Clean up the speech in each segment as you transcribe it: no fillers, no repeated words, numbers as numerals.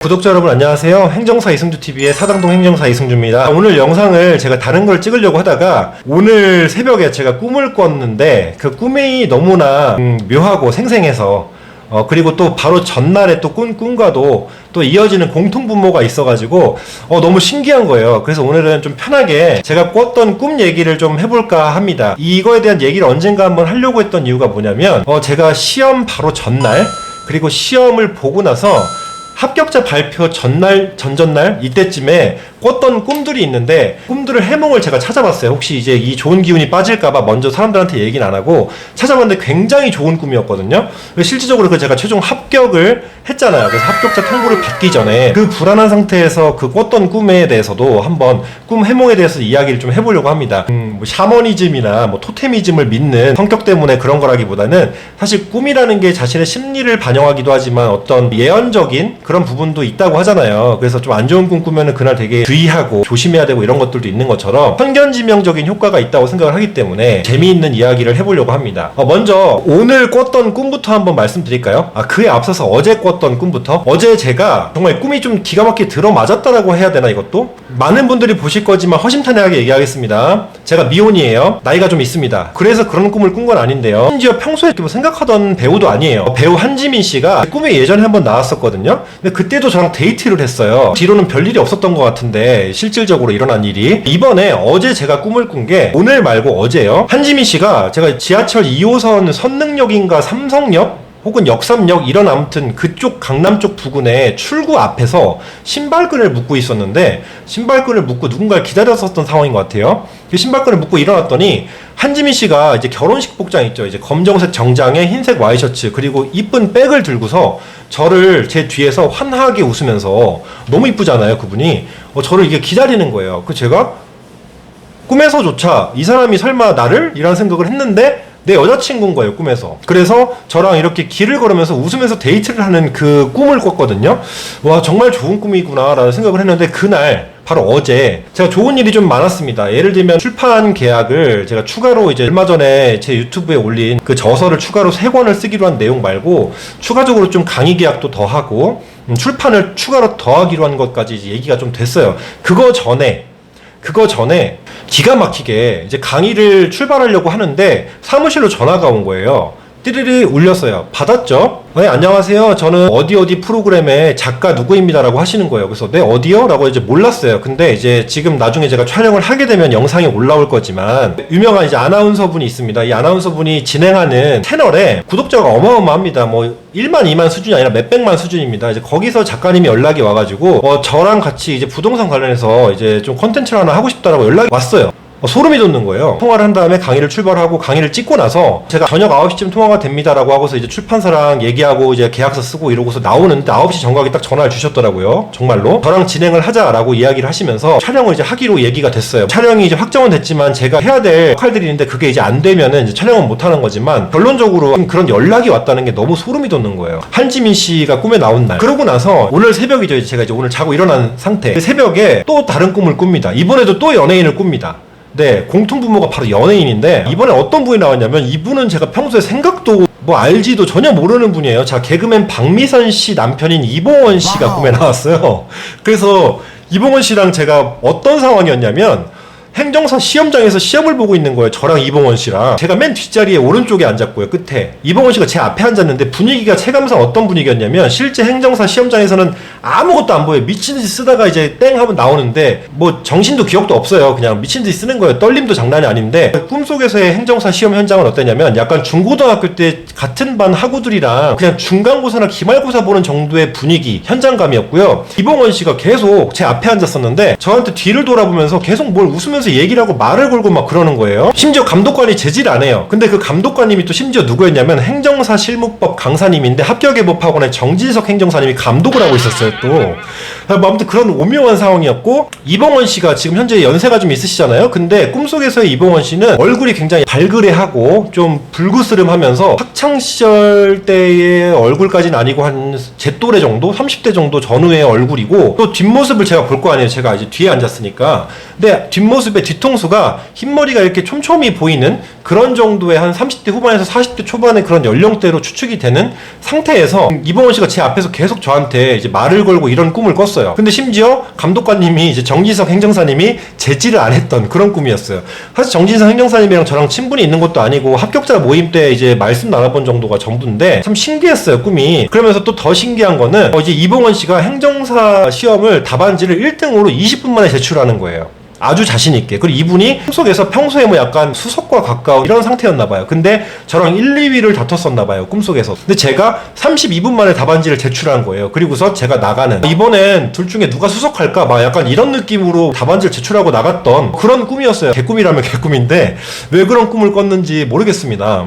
구독자 여러분 안녕하세요. 행정사 이승주TV의 사당동 행정사 이승주입니다. 오늘 영상을 제가 다른 걸 찍으려고 하다가 오늘 새벽에 제가 꿈을 꿨는데 그 꿈이 너무나 묘하고 생생해서 그리고 또 바로 전날에 또 꾼 꿈과도 또 이어지는 공통분모가 있어가지고 너무 신기한 거예요. 그래서 오늘은 좀 편하게 제가 꿨던 꿈 얘기를 좀 해볼까 합니다. 이거에 대한 얘기를 언젠가 한번 하려고 했던 이유가 뭐냐면 제가 시험 바로 전날 그리고 시험을 보고 나서 합격자 발표 전전날 이때쯤에 꿨던 꿈들이 있는데 꿈들을 해몽을 제가 찾아봤어요. 혹시 이제 이 좋은 기운이 빠질까봐 먼저 사람들한테 얘기는 안 하고 찾아봤는데 굉장히 좋은 꿈이었거든요. 실질적으로 제가 최종 합격을 했잖아요. 그래서 합격자 통보를 받기 전에 그 불안한 상태에서 그 꿨던 꿈에 대해서도 한번 꿈 해몽에 대해서 이야기를 좀 해보려고 합니다. 뭐 샤머니즘이나 뭐 토테미즘을 믿는 성격 때문에 그런 거라기보다는 사실 꿈이라는 게 자신의 심리를 반영하기도 하지만 어떤 예언적인 그런 부분도 있다고 하잖아요. 그래서 좀 안 좋은 꿈 꾸면은 그날 되게 주의하고 조심해야 되고 이런 것들도 있는 것처럼 선견지명적인 효과가 있다고 생각을 하기 때문에 재미있는 이야기를 해보려고 합니다. 먼저 오늘 꿨던 꿈부터 한번 말씀드릴까요? 그에 앞서서 어제 꿨던 꿈부터. 어제 제가 정말 꿈이 좀 기가 막히게 들어맞았다라고 해야 되나 이것도? 많은 분들이 보실 거지만 허심탄회하게 얘기하겠습니다. 제가 미혼이에요. 나이가 좀 있습니다. 그래서 그런 꿈을 꾼 건 아닌데요. 심지어 평소에 생각하던 배우도 아니에요. 배우 한지민 씨가 꿈에 예전에 한번 나왔었거든요. 근데 그때도 저랑 데이트를 했어요. 뒤로는 별일이 없었던 것 같은데 실질적으로 일어난 일이 이번에 어제 제가 꿈을 꾼 게 오늘 말고 어제요. 한지민 씨가 제가 지하철 2호선 선릉역인가 삼성역 혹은 역삼역 이런 아무튼 그쪽 강남 쪽 부근에 출구 앞에서 신발끈을 묶고 있었는데 신발끈을 묶고 누군가를 기다렸었던 상황인 것 같아요. 그 신발끈을 묶고 일어났더니 한지민 씨가 이제 결혼식 복장 있죠. 이제 검정색 정장에 흰색 와이셔츠 그리고 이쁜 백을 들고서 저를 제 뒤에서 환하게 웃으면서 너무 이쁘잖아요. 그분이 저를 이게 기다리는 거예요. 그 제가 꿈에서조차 이 사람이 설마 나를? 이런 생각을 했는데 내 여자친구인 거예요, 꿈에서. 그래서 저랑 이렇게 길을 걸으면서 웃으면서 데이트를 하는 그 꿈을 꿨거든요. 와, 정말 좋은 꿈이구나 라는 생각을 했는데 그날 바로 어제 제가 좋은 일이 좀 많았습니다. 예를 들면 출판 계약을 제가 추가로 이제 얼마 전에 제 유튜브에 올린 그 저서를 추가로 3권을 쓰기로 한 내용 말고 추가적으로 좀 강의 계약도 더 하고 출판을 추가로 더 하기로 한 것까지 이제 얘기가 좀 됐어요. 그거 전에 기가 막히게 이제 강의를 출발하려고 하는데 사무실로 전화가 온 거예요. 띠리리 울렸어요. 받았죠? 네, 안녕하세요. 저는 어디 프로그램의 작가 누구입니다라고 하시는 거예요. 그래서 네, 어디요? 라고 이제 몰랐어요. 근데 이제 지금 나중에 제가 촬영을 하게 되면 영상이 올라올 거지만 유명한 이제 아나운서 분이 있습니다. 이 아나운서 분이 진행하는 채널에 구독자가 어마어마합니다. 뭐 1만 2만 수준이 아니라 몇백만 수준입니다. 이제 거기서 작가님이 연락이 와가지고 저랑 같이 이제 부동산 관련해서 이제 좀 콘텐츠를 하나 하고 싶다라고 연락이 왔어요. 소름이 돋는 거예요. 통화를 한 다음에 강의를 출발하고 강의를 찍고 나서 제가 저녁 9시쯤 통화가 됩니다라고 하고서 이제 출판사랑 얘기하고 이제 계약서 쓰고 이러고서 나오는데 9시 정각에 딱 전화를 주셨더라고요. 정말로. 저랑 진행을 하자라고 이야기를 하시면서 촬영을 이제 하기로 얘기가 됐어요. 촬영이 이제 확정은 됐지만 제가 해야 될 역할들이 있는데 그게 이제 안 되면은 이제 촬영은 못 하는 거지만 결론적으로 그런 연락이 왔다는 게 너무 소름이 돋는 거예요. 한지민 씨가 꿈에 나온 날. 그러고 나서 오늘 새벽이죠. 제가 이제 오늘 자고 일어난 상태. 그 새벽에 또 다른 꿈을 꿉니다. 이번에도 또 연예인을 꿉니다. 네, 공통분모가 바로 연예인인데 이번에 어떤 분이 나왔냐면 이분은 제가 평소에 생각도 뭐 알지도 전혀 모르는 분이에요. 자, 개그맨 박미선 씨 남편인 이봉원 씨가 꿈에 나왔어요. 그래서 이봉원 씨랑 제가 어떤 상황이었냐면 행정사 시험장에서 시험을 보고 있는 거예요. 저랑 이봉원 씨랑. 제가 맨 뒷자리에 오른쪽에 앉았고요. 끝에. 이봉원 씨가 제 앞에 앉았는데 분위기가 체감상 어떤 분위기였냐면 실제 행정사 시험장에서는 아무것도 안 보여요. 미친듯이 쓰다가 이제 땡 하면 나오는데 뭐 정신도 기억도 없어요. 그냥 미친듯이 쓰는 거예요. 떨림도 장난이 아닌데 꿈속에서의 행정사 시험 현장은 어땠냐면 약간 중고등학교 때 같은 반 학우들이랑 그냥 중간고사나 기말고사 보는 정도의 분위기, 현장감이었고요. 이봉원 씨가 계속 제 앞에 앉았었는데 저한테 뒤를 돌아보면서 계속 뭘 웃으면서 얘기를 하고 말을 걸고 막 그러는 거예요. 심지어 감독관이 제지를 안 해요. 근데 그 감독관님이 또 심지어 누구였냐면 행정사 실무법 강사님인데 합격예법학원의 정진석 행정사님이 감독을 하고 있었어요 또. 아무튼 그런 오묘한 상황이었고 이봉원 씨가 지금 현재 연세가 좀 있으시잖아요. 근데 꿈속에서의 이봉원 씨는 얼굴이 굉장히 발그레하고 좀 불그스름하면서 학창시절 때의 얼굴까지는 아니고 한 제 또래 정도? 30대 정도 전후의 얼굴이고 또 뒷모습을 제가 볼 거 아니에요. 제가 이제 뒤에 앉았으니까. 근데 뒷모습의 뒤통수가 흰머리가 이렇게 촘촘히 보이는 그런 정도의 한 30대 후반에서 40대 초반의 그런 연령대로 추측이 되는 상태에서 이봉원 씨가 제 앞에서 계속 저한테 이제 말을 걸고 이런 꿈을 꿨어요. 근데 심지어 감독관님이 이제 정진석 행정사님이 제지를 안 했던 그런 꿈이었어요. 사실 정진석 행정사님이랑 저랑 친분이 있는 것도 아니고 합격자 모임 때 이제 말씀 나눠본 정도가 전부인데 참 신기했어요, 꿈이. 그러면서 또 더 신기한 거는 이제 이봉원 씨가 행정사 시험을 답안지를 1등으로 20분 만에 제출하는 거예요. 아주 자신있게. 그리고 이분이 꿈속에서 평소에 뭐 약간 수석과 가까운 이런 상태였나봐요. 근데 저랑 1, 2위를 다퉜었나봐요, 꿈속에서. 근데 제가 32분 만에 답안지를 제출한 거예요. 그리고서 제가 나가는, 이번엔 둘 중에 누가 수석할까 막 약간 이런 느낌으로 답안지를 제출하고 나갔던 그런 꿈이었어요. 개꿈이라면 개꿈인데 왜 그런 꿈을 꿨는지 모르겠습니다.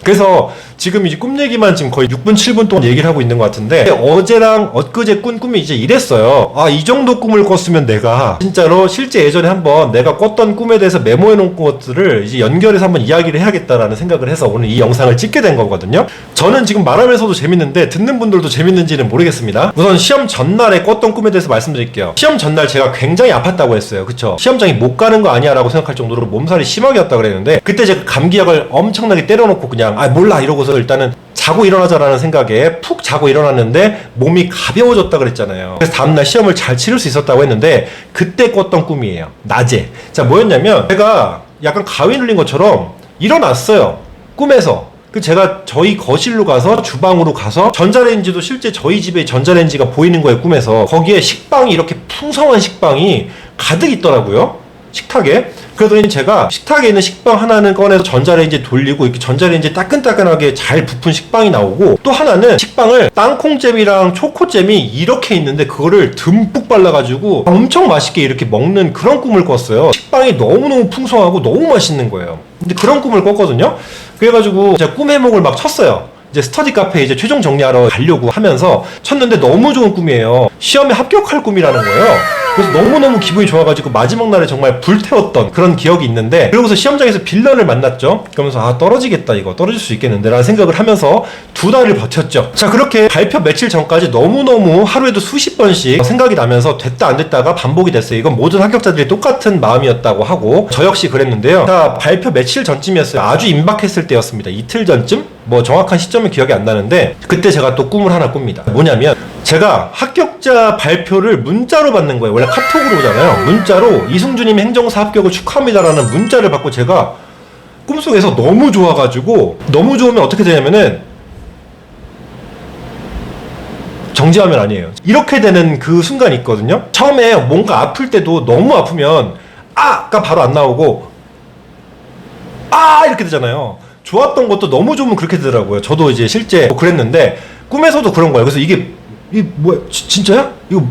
그래서 지금 이제 꿈 얘기만 지금 거의 6분 7분 동안 얘기를 하고 있는 것 같은데, 어제랑 엊그제 꾼 꿈이 이제 이랬어요. 아, 이 정도 꿈을 꿨으면 내가 진짜로 실제 예전에 한번 내가 꿨던 꿈에 대해서 메모해 놓은 것들을 이제 연결해서 한번 이야기를 해야겠다라는 생각을 해서 오늘 이 영상을 찍게 된 거거든요. 저는 지금 말하면서도 재밌는데 듣는 분들도 재밌는지는 모르겠습니다. 우선 시험 전날에 꿨던 꿈에 대해서 말씀드릴게요. 시험 전날 제가 굉장히 아팠다고 했어요. 그쵸? 시험장에 못 가는 거 아니야 라고 생각할 정도로 몸살이 심하게 왔다 그랬는데, 그때 제가 감기약을 엄청나게 때려놓고 그냥 아 몰라 이러고서 일단은 자고 일어나자라는 생각에 푹 자고 일어났는데 몸이 가벼워졌다 그랬잖아요. 그래서 다음날 시험을 잘 치를 수 있었다고 했는데, 그때 꿨던 꿈이에요. 낮에. 자, 뭐였냐면 제가 약간 가위 눌린 것처럼 일어났어요, 꿈에서. 제가 저희 거실로 가서 주방으로 가서 전자레인지도 실제 저희 집에 전자레인지가 보이는 거예요, 꿈에서. 거기에 식빵이 이렇게 풍성한 식빵이 가득 있더라고요, 식탁에. 그러더니 제가 식탁에 있는 식빵 하나는 꺼내서 전자레인지에 돌리고 이렇게 전자레인지에 따끈따끈하게 잘 부푼 식빵이 나오고, 또 하나는 식빵을 땅콩잼이랑 초코잼이 이렇게 있는데 그거를 듬뿍 발라가지고 엄청 맛있게 이렇게 먹는 그런 꿈을 꿨어요. 식빵이 너무너무 풍성하고 너무 맛있는 거예요. 근데 그런 꿈을 꿨거든요. 그래가지고 제가 꿈 해몽을 막 쳤어요. 이제 스터디 카페에 이제 최종 정리하러 가려고 하면서 쳤는데 너무 좋은 꿈이에요. 시험에 합격할 꿈이라는 거예요. 그래서 너무너무 기분이 좋아가지고 마지막 날에 정말 불태웠던 그런 기억이 있는데, 그러고서 시험장에서 빌런을 만났죠. 그러면서 아, 떨어지겠다, 이거 떨어질 수 있겠는데 라는 생각을 하면서 2달을 버텼죠. 자, 그렇게 발표 며칠 전까지 너무너무 하루에도 수십 번씩 생각이 나면서 됐다 안 됐다가 반복이 됐어요. 이건 모든 합격자들이 똑같은 마음이었다고 하고 저 역시 그랬는데요. 자, 발표 며칠 전쯤이었어요. 아주 임박했을 때였습니다. 이틀 전쯤? 뭐 정확한 시점은 기억이 안 나는데, 그때 제가 또 꿈을 하나 꿉니다. 뭐냐면 제가 합격자 발표를 문자로 받는 거예요. 원래 카톡으로 오잖아요. 문자로 이승주님 행정사 합격을 축하합니다라는 문자를 받고, 제가 꿈속에서 너무 좋아가지고, 너무 좋으면 어떻게 되냐면은 정지화면 아니에요. 이렇게 되는 그 순간이 있거든요. 처음에 뭔가 아플 때도 너무 아프면 아가 바로 안 나오고 아 이렇게 되잖아요. 좋았던 것도 너무 좋으면 그렇게 되더라고요. 저도 이제 실제 그랬는데 꿈에서도 그런 거예요. 그래서 이게 뭐야, 진짜야? 이거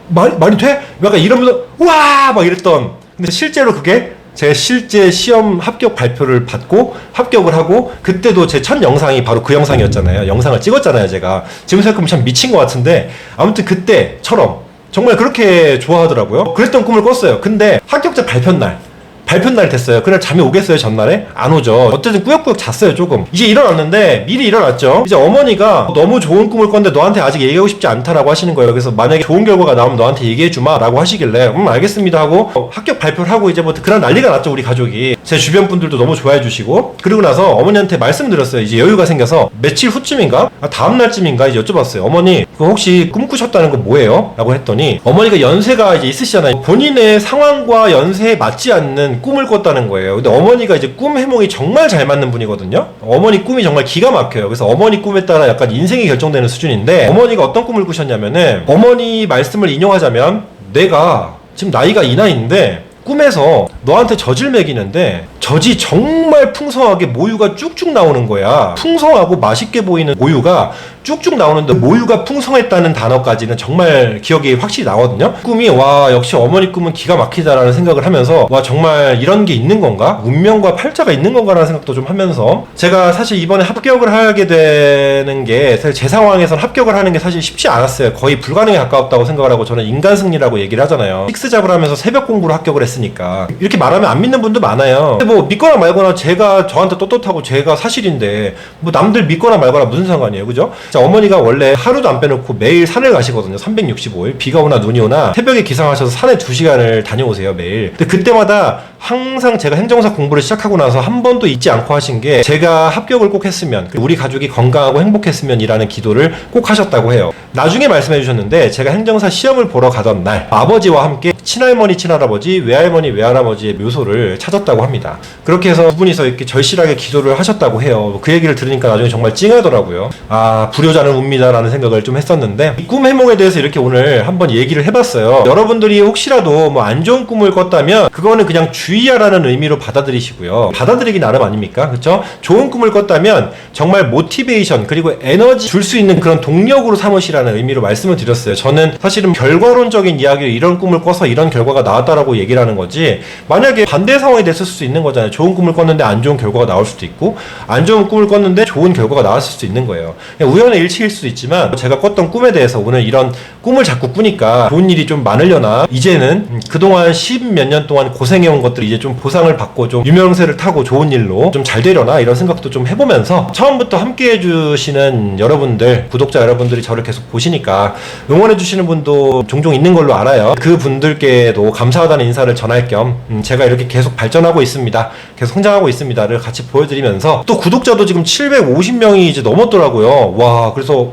말이 돼? 약간 이러면서 우와 막 이랬던. 근데 실제로 그게 제 실제 시험 합격 발표를 받고 합격을 하고, 그때도 제 첫 영상이 바로 그 영상이었잖아요. 영상을 찍었잖아요, 제가. 지금 생각하면 참 미친 것 같은데, 아무튼 그때처럼 정말 그렇게 좋아하더라고요. 그랬던 꿈을 꿨어요. 근데 합격자 발표날 됐어요. 그날 잠이 오겠어요, 전날에? 안 오죠. 어쨌든 꾸역꾸역 잤어요, 조금. 이제 일어났는데, 미리 일어났죠. 이제 어머니가 너무 좋은 꿈을 꿨는데 너한테 아직 얘기하고 싶지 않다라고 하시는 거예요. 그래서 만약에 좋은 결과가 나오면 너한테 얘기해주마 라고 하시길래 알겠습니다 하고 합격 발표를 하고, 이제 뭐 그날 난리가 났죠, 우리 가족이. 제 주변 분들도 너무 좋아해 주시고. 그리고 나서 어머니한테 말씀드렸어요. 이제 여유가 생겨서 며칠 후쯤인가? 다음 날쯤인가 이제 여쭤봤어요. 어머니, 그거 혹시 꿈 꾸셨다는 거 뭐예요? 라고 했더니, 어머니가 연세가 이제 있으시잖아요. 본인의 상황과 연세에 맞지 않는 꿈을 꿨다는 거예요. 근데 어머니가 이제 꿈 해몽이 정말 잘 맞는 분이거든요. 어머니 꿈이 정말 기가 막혀요. 그래서 어머니 꿈에 따라 약간 인생이 결정되는 수준인데, 어머니가 어떤 꿈을 꾸셨냐면은, 어머니 말씀을 인용하자면, 내가 지금 나이가 이 나이인데 꿈에서 너한테 젖을 먹이는데 젖이 정말 풍성하게 모유가 쭉쭉 나오는 거야. 풍성하고 맛있게 보이는 모유가 쭉쭉 나오는데, 모유가 풍성했다는 단어까지는 정말 기억이 확실히 나거든요. 꿈이 와, 역시 어머니 꿈은 기가 막히다라는 생각을 하면서, 와, 정말 이런 게 있는 건가? 운명과 팔자가 있는 건가라는 생각도 좀 하면서, 제가 사실 이번에 합격을 하게 되는 게, 사실 제 상황에선 합격을 하는 게 사실 쉽지 않았어요. 거의 불가능에 가까웠다고 생각을 하고, 저는 인간 승리라고 얘기를 하잖아요. 식스잡을 하면서 새벽 공부로 합격을 했으니까. 이렇게 말하면 안 믿는 분도 많아요. 근데 뭐 믿거나 말거나 제가 저한테 떳떳하고 제가 사실인데 뭐 남들 믿거나 말거나 무슨 상관이에요, 그죠? 자, 어머니가 원래 하루도 안 빼놓고 매일 산을 가시거든요. 365일. 비가 오나 눈이 오나 새벽에 기상하셔서 산에 2시간을 다녀오세요, 매일. 근데 그때마다 항상 제가 행정사 공부를 시작하고 나서 한 번도 잊지 않고 하신 게 제가 합격을 꼭 했으면, 우리 가족이 건강하고 행복했으면 이라는 기도를 꼭 하셨다고 해요. 나중에 말씀해 주셨는데 제가 행정사 시험을 보러 가던 날 아버지와 함께 친할머니, 친할아버지, 외할머니, 외할아버지의 묘소를 찾았다고 합니다. 그렇게 해서 두 분이서 이렇게 절실하게 기도를 하셨다고 해요. 그 얘기를 들으니까 나중에 정말 찡하더라고요. 아, 불효자는 웁니다라는 생각을 좀 했었는데 이 꿈 해몽에 대해서 이렇게 오늘 한번 얘기를 해봤어요. 여러분들이 혹시라도 뭐 안 좋은 꿈을 꿨다면 그거는 그냥 주의하라는 의미로 받아들이시고요. 받아들이기 나름 아닙니까? 그렇죠? 좋은 꿈을 꿨다면 정말 모티베이션 그리고 에너지 줄 수 있는 그런 동력으로 삼으시라는 의미로 말씀을 드렸어요. 저는 사실은 결과론적인 이야기로 이런 꿈을 꿔서 이런 결과가 나왔다라고 얘기를 하는 거지, 만약에 반대 상황이 됐을 수 있는 거잖아요. 좋은 꿈을 꿨는데 안 좋은 결과가 나올 수도 있고, 안 좋은 꿈을 꿨는데 좋은 결과가 나왔을 수도 있는 거예요. 그냥 우연의 일치일 수도 있지만 제가 꿨던 꿈에 대해서 오늘 이런 꿈을 자꾸 꾸니까 좋은 일이 좀 많으려나, 이제는 그동안 10몇 년 동안 고생해온 것들이 이제 좀 보상을 받고 좀 유명세를 타고 좋은 일로 좀 잘 되려나 이런 생각도 좀 해보면서, 처음부터 함께 해주시는 여러분들, 구독자 여러분들이 저를 계속 보시니까 응원해주시는 분도 종종 있는 걸로 알아요. 그 분들께도 감사하다는 인사를 전할 겸 제가 이렇게 계속 발전하고 있습니다, 계속 성장하고 있습니다를 같이 보여드리면서, 또 구독자도 지금 750명이 이제 넘었더라고요. 와, 그래서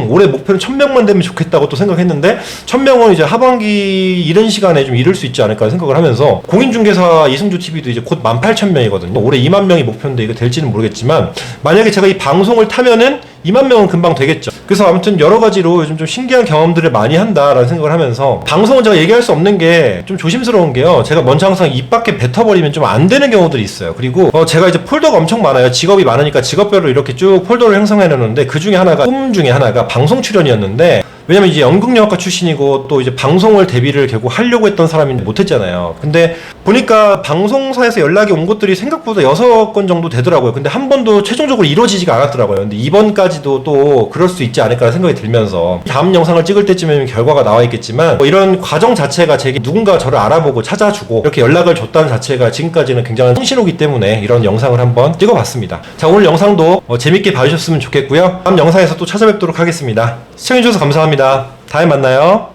올해 목표는 1000명만 되면 좋겠다고 또 생각했는데 1000명은 이제 하반기 이른 시간에 좀 이룰 수 있지 않을까 생각을 하면서, 공인중개사 이승주TV도 이제 곧 18,000명이거든요. 올해 2만 명이 목표인데 이거 될지는 모르겠지만 만약에 제가 이 방송을 타면은 2만 명은 금방 되겠죠. 그래서 아무튼 여러 가지로 요즘 좀 신기한 경험들을 많이 한다라는 생각을 하면서, 방송은 제가 얘기할 수 없는 게 좀 조심스러운 게요, 제가 먼저 항상 입 밖에 뱉어버리면 좀 안 되는 경우들이 있어요. 그리고 제가 이제 폴더가 엄청 많아요. 직업이 많으니까 직업별로 이렇게 쭉 폴더를 형성해 놓는데, 그 중에 하나가, 꿈 중에 하나가 방송 출연이었는데, 왜냐면 이제 연극영화과 출신이고 또 이제 방송을 데뷔를 결국 하려고 했던 사람인데 못했잖아요. 근데 보니까 방송사에서 연락이 온 것들이 생각보다 6건 정도 되더라고요. 근데 한 번도 최종적으로 이루어지지가 않았더라고요. 근데 이번까지도 또 그럴 수 있지 않을까 생각이 들면서, 다음 영상을 찍을 때쯤에는 결과가 나와 있겠지만 뭐 이런 과정 자체가, 제게 누군가 저를 알아보고 찾아주고 이렇게 연락을 줬다는 자체가 지금까지는 굉장한 성신호기 때문에 이런 영상을 한번 찍어봤습니다. 자, 오늘 영상도 재밌게 봐주셨으면 좋겠고요. 다음 영상에서 또 찾아뵙도록 하겠습니다. 시청해주셔서 감사합니다. 다음에 만나요.